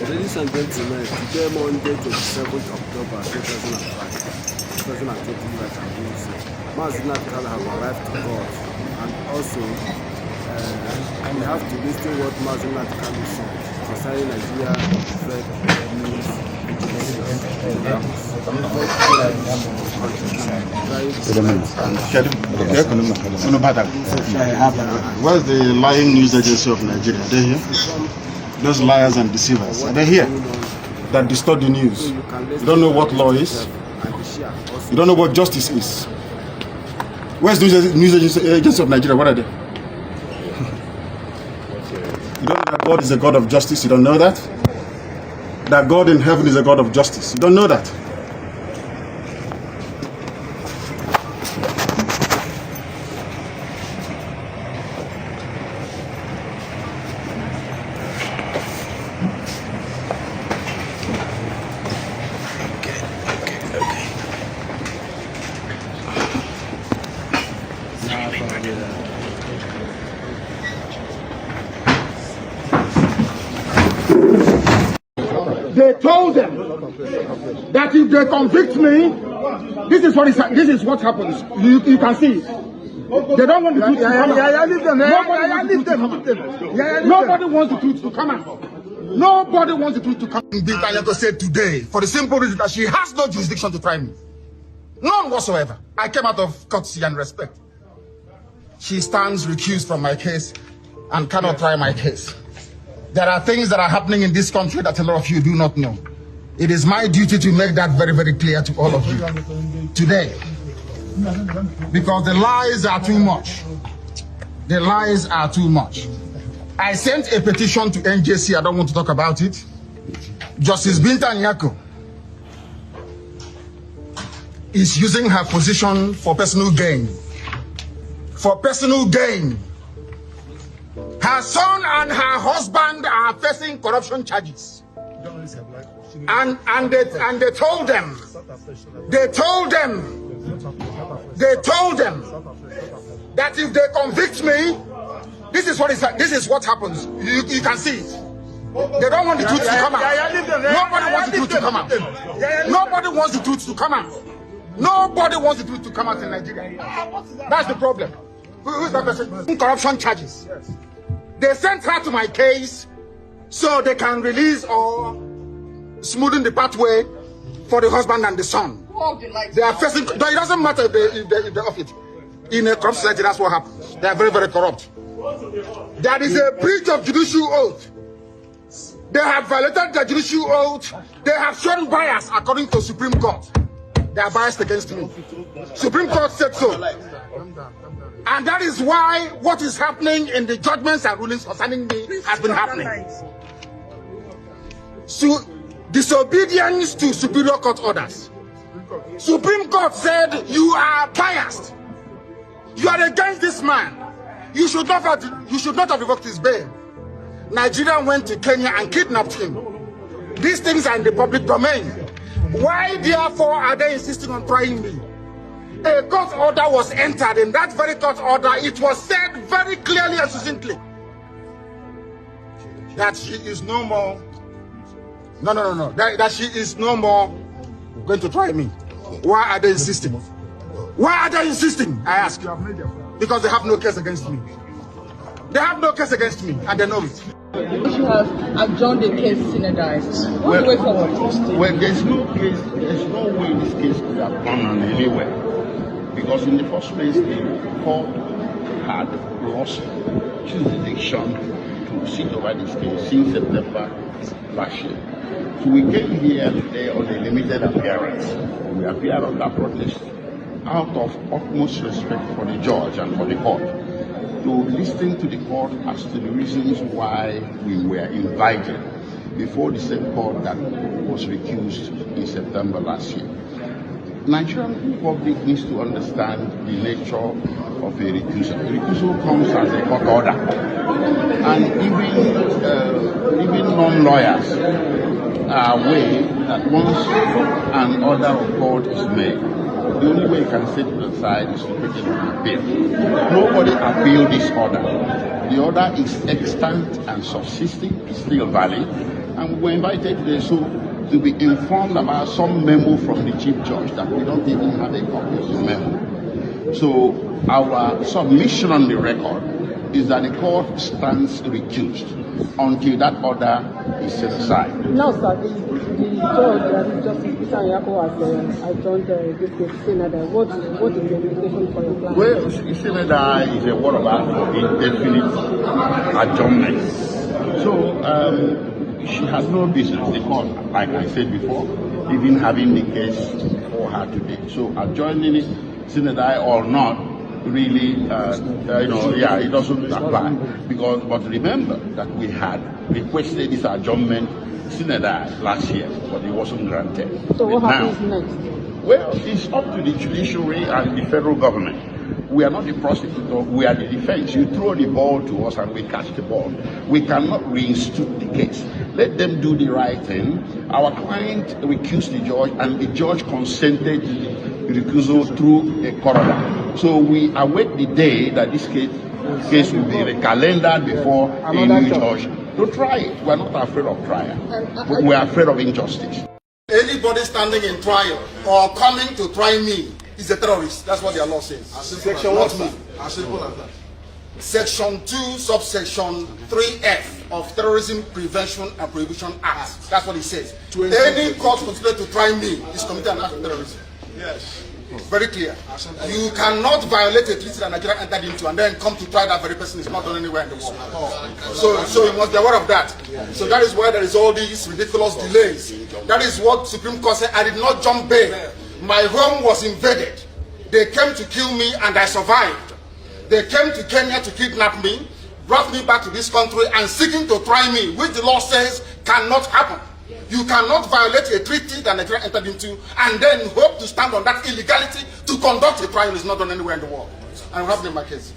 Ladies and gentlemen, today Monday, 27th October 2025, Mazi Nnmadi Kanu have arrived to court, and also we have to listen to what Mazi Nnmadi Kanu said concerning Nigeria fake news Where's the lying news agency of Nigeria? Are they here? Those liars and deceivers, are they here? That distort the news. You don't know what law is. You don't know what justice is. Where's the news agency of Nigeria? What are they? You don't know that God is a God of justice. You don't know that? That God in heaven is a God of justice. You don't know that? They told them that if they convict me, this is what happens. You can see it. They don't want the truth to come out. Nobody wants the truth to come out. Nobody wants the truth to come out. Bitanyago said today, for the simple reason that she has no jurisdiction to try me. None whatsoever. I came out of courtesy and respect. She stands recused from my case and cannot try my case. There are things that are happening in this country that a lot of you do not know. It is my duty to make that very, very clear to all of you today. Because the lies are too much. The lies are too much. I sent a petition to NJC. I don't want to talk about it. Justice Binta Nyako is using her position for personal gain. For personal gain. Her son and her husband are facing corruption charges. And they told them that if they convict me, this is what happens. You can see it. They don't want the truth to come out. Nobody wants the truth to come out. Nobody wants the truth to come out. Nobody wants the truth to come out in Nigeria. That's the problem. Who is that person? Corruption charges. They sent her to my case so they can release or smoothen the pathway for the husband and the son. They are facing. It doesn't matter if they off it. In a corrupt society, that's what happens. They are very, very corrupt. There is a breach of judicial oath. They have violated the judicial oath. They have shown bias according to Supreme Court. They are biased against me. Supreme Court said so. And that is why what is happening in the judgments and rulings concerning me has been happening. So, disobedience to superior court orders. Supreme Court said you are biased. You are against this man. You should not have revoked his bail. Nigeria went to Kenya and kidnapped him. These things are in the public domain. Why therefore are they insisting on trying me? A court order was entered. In that very court order, it was said very clearly and succinctly that she is no more. No. That she is no more going to try me. Why are they insisting? Why are they insisting? I ask. Because they have no case against me. They have no case against me, and they know it. We should have adjourned the case synergized. What's the way forward? Well, there's no way this case could have gone on anywhere. Because in the first place, the court had lost jurisdiction to sit over this case since September last year. So we came here today on a limited appearance. We appeared on that protest out of utmost respect for the judge and for the court, to listen to the court as to the reasons why we were invited before the same court that was recused in September last year. Nigerian public needs to understand the nature of a recusal. A recusal comes as a court order, and even non-lawyers are aware that once an order of court is made, the only way you can sit to the side is to take it on appeal. Nobody appealed this order. The order is extant and subsisting, still valid, And we were invited today to be informed about some memo from the Chief Judge that we don't even have a copy of the memo. So our submission on the record is that the court stands recused until that order is set aside. Now, sir, the judge, Justice Peter Yako, has adjourned this case, saying that what is the implication for your client? Well, saying that is a word of indefinite adjournment. So she has no business, the court, like I said before, even having the case for her today. So adjourning it, Senator or not, really, it doesn't apply. But remember that we had requested this adjournment Senator last year, but it wasn't granted. So what happens next? Well, it's up to the judiciary and the federal government. We are not the prosecutor, we are the defense. You throw the ball to us and we catch the ball. We cannot reinstitute the case. Let them do the right thing. Our client recused the judge and the judge consented to the recusal through a coroner. So we await the day that this case will be recalendared before a new judge to try it. We are not afraid of trial, but we are afraid of injustice. Anybody standing in trial or coming to try me is a terrorist. That's what their law says. Section what? As simple as that. Section 2, subsection 3F of Terrorism Prevention and Prohibition Act. That's what it says. Any court considered to try me is committed an act of terrorism. Yes. Very clear. You cannot violate a treaty that Nigeria entered into and then come to try that very person is not done anywhere in the world. So you must be aware of that. So that is why there is all these ridiculous delays. That is what Supreme Court said. I did not jump bail. My home was invaded. They came to kill me and I survived. They came to Kenya to kidnap me, brought me back to this country and seeking to try me, which the law says cannot happen. You cannot violate a treaty that Nigeria entered into and then hope to stand on that illegality to conduct a trial is not done anywhere in the world. I'm having my case.